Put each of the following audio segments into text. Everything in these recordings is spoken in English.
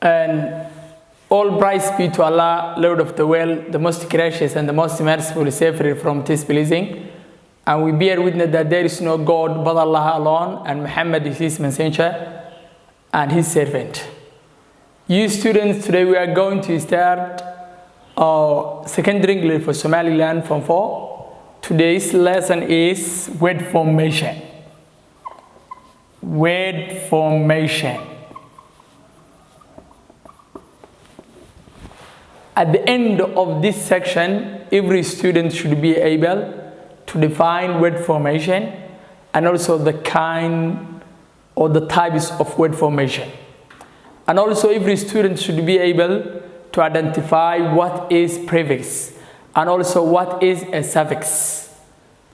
And all praise be to Allah, Lord of the world, the most gracious and the most merciful, Savior from displeasing. And we bear witness that there is no God but Allah alone, and Muhammad is his messenger and his servant. You students, today we are going to start our secondary English for Somaliland Form 4. Today's lesson is word formation. Word formation. At the end of this section, every student should be able to define word formation and also the kind or the types of word formation. And also every student should be able to identify what is prefix and also what is a suffix.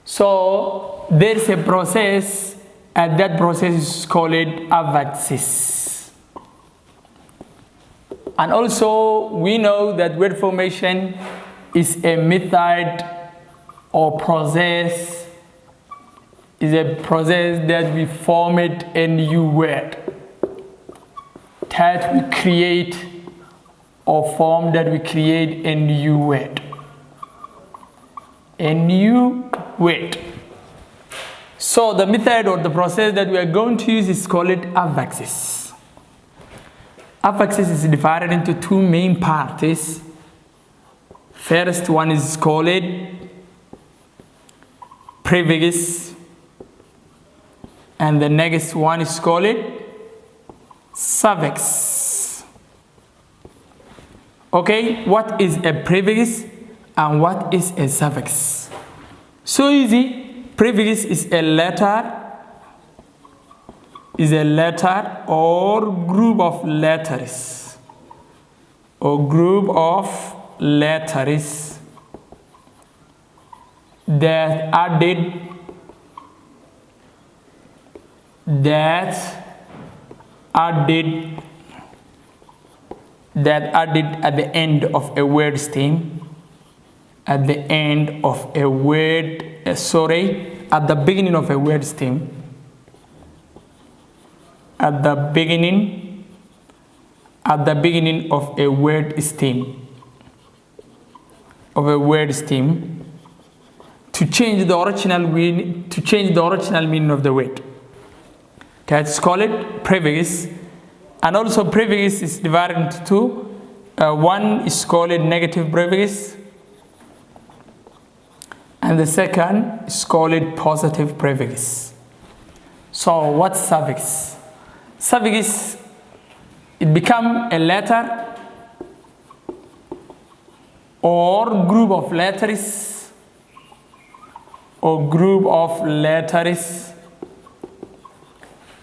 So there's a process, and that process is called affixes. And also we know that word formation is a method or process, is a process that we format a new word, that we create or form that we create a new word. A new word. So the method or the process that we are going to use is called affixes. Affixes is divided into two main parts. First one is called prefix, and the next one is called suffix. Okay, what is a prefix and what is a suffix? So easy. Prefix is a letter or group of letters that added at the end of a word stem, at the beginning of a word stem, at the beginning of a word stem, to change the original meaning of the word. That's called prefix. And also prefix is divided into two. One is called negative prefix, and the second is called positive prefix. So what's suffix? Suffix, it becomes a letter or group of letters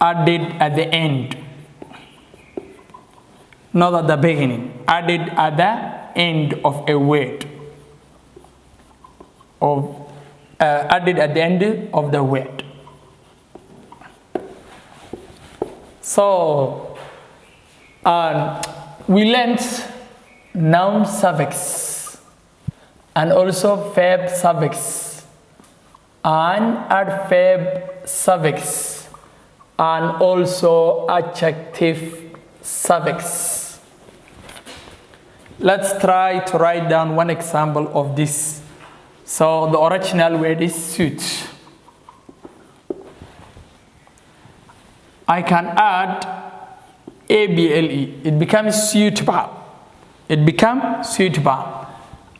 added at the end, not at the beginning, added at the end of a word, added at the end of the word. So we learned noun suffix and also verb suffix and adverb suffix and also adjective suffix. Let's try to write down one example of this. So the original word is suit. I can add able. It becomes suitable.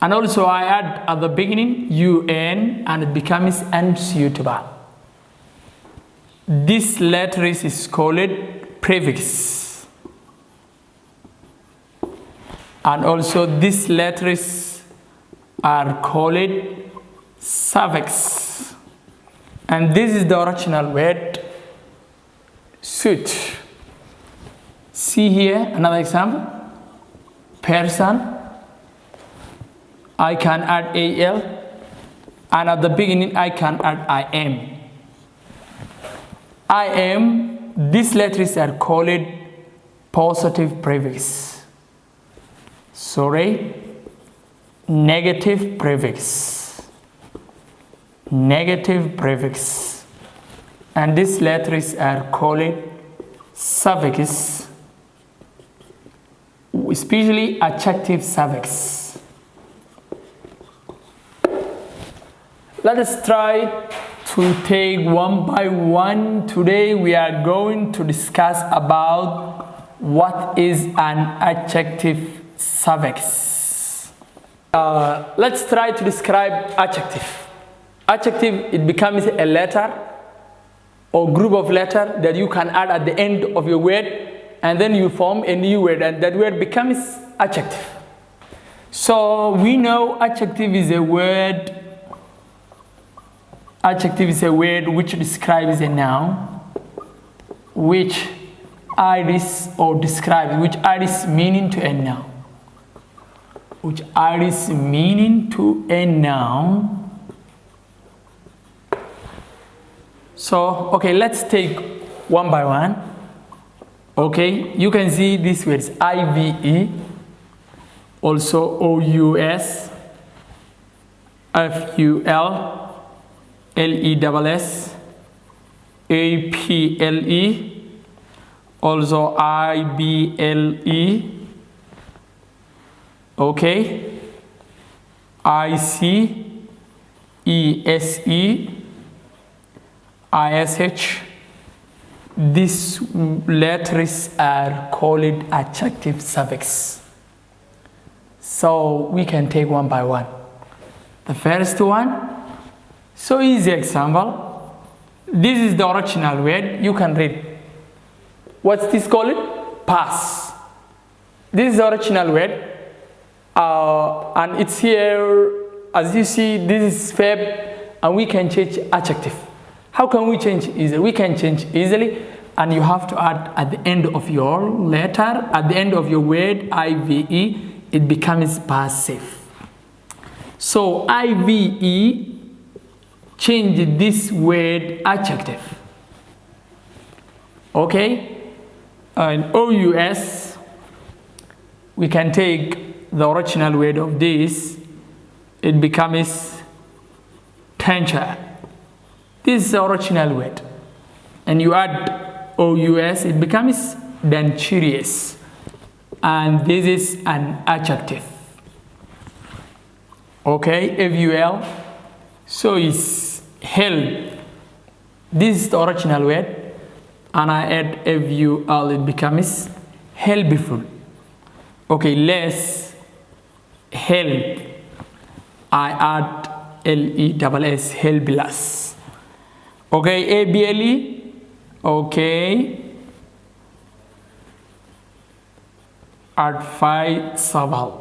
And also I add at the beginning un, and it becomes unsuitable. This letter is called prefix. And also these letters are called suffix. And this is the original word suit. See here another example. Person. I can add al, and at the beginning I can add I am. These letters are called positive prefix. Negative prefix. And these letters are called suffix. especially adjective suffix. Let us try to take one by one. Today we are going to discuss about what is an adjective suffix. Let's try to describe adjective. Adjective, it becomes a letter or group of letters that you can add at the end of your word, and then you form a new word, and that word becomes adjective. So we know adjective is a word. Adjective is a word which describes a noun, which adds or describes, which adds meaning to a noun, which adds meaning to a noun. So, okay, let's take one by one. Okay, you can see these words: IVE, also OUS, FUL, LESS, APLE, also IBLE, okay, IC, ESE, ISH. These letters are called adjective suffix. So we can take one by one. The first one, so easy example. This is the original word. You can read. What's this called? Pass. This is the original word, and it's here. As you see, this is verb, and we can change adjective. How can we change easily? We can change easily, and you have to add at the end of your letter, at the end of your word, IVE, it becomes passive. So IVE, change this word adjective. Okay? And OUS, we can take the original word of this, it becomes tensure. This is the original word, and you add OUS, it becomes denturious, and this is an adjective. Okay, FUL, so it's held. This is the original word, and I add FUL, it becomes helpful. Okay, less, help, I add LESS, helpless. Okay, ABLE, okay, advisable.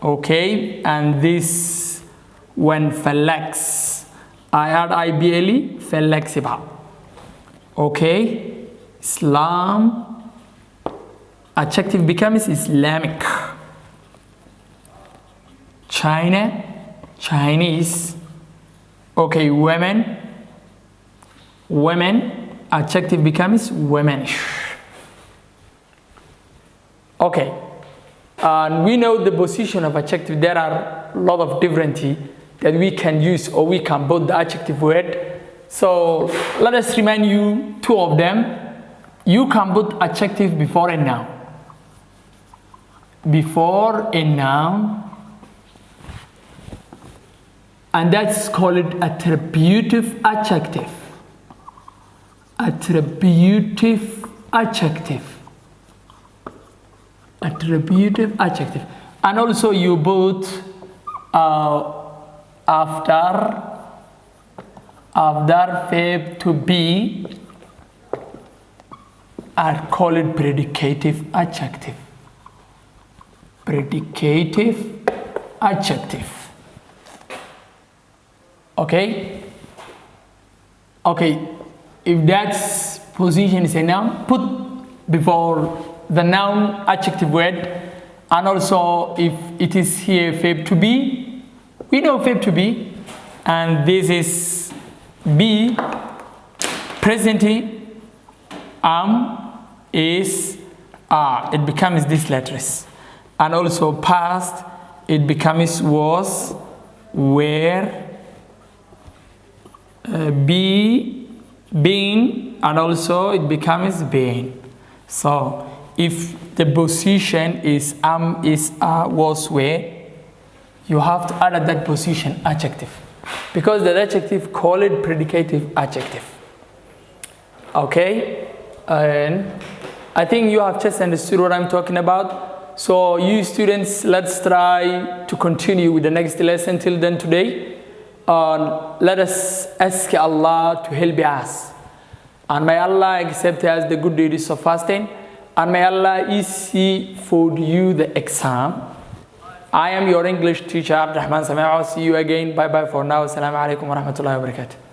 Okay, and this when flex, I add IBLE, flexible. Okay, Islam, adjective becomes Islamic. China, Chinese. Okay, women, women, adjective becomes womanish. Okay, and we know the position of adjective. There are a lot of different that we can use, or we can put the adjective word. So let us remind you two of them. You can put adjective before a noun. Before a noun. And that's called attributive adjective. Attributive adjective. Attributive adjective. And also you put after verb to be are called predicative adjective. Predicative adjective. Okay? Okay, if that position is a noun, put before the noun adjective word, and also if it is here verb to be, we know verb to be, and this is be, present is, are, it becomes these letters, and also past, it becomes was, were, be, been, and also it becomes been. So if the position is am, is, are, was, were, you have to add at that position adjective, because the adjective call it predicative adjective. Okay, and I think you have just understood what I'm talking about. So you students, let's try to continue with the next lesson. Till then today, let us ask Allah to help us, and may Allah accept us the good deeds of fasting, and may Allah easy for you the exam. I am your English teacher, Abdurrahman Sameeco. See you again. Bye bye for now. Assalamu alaikum wa rahmatullahi wa barakatuh.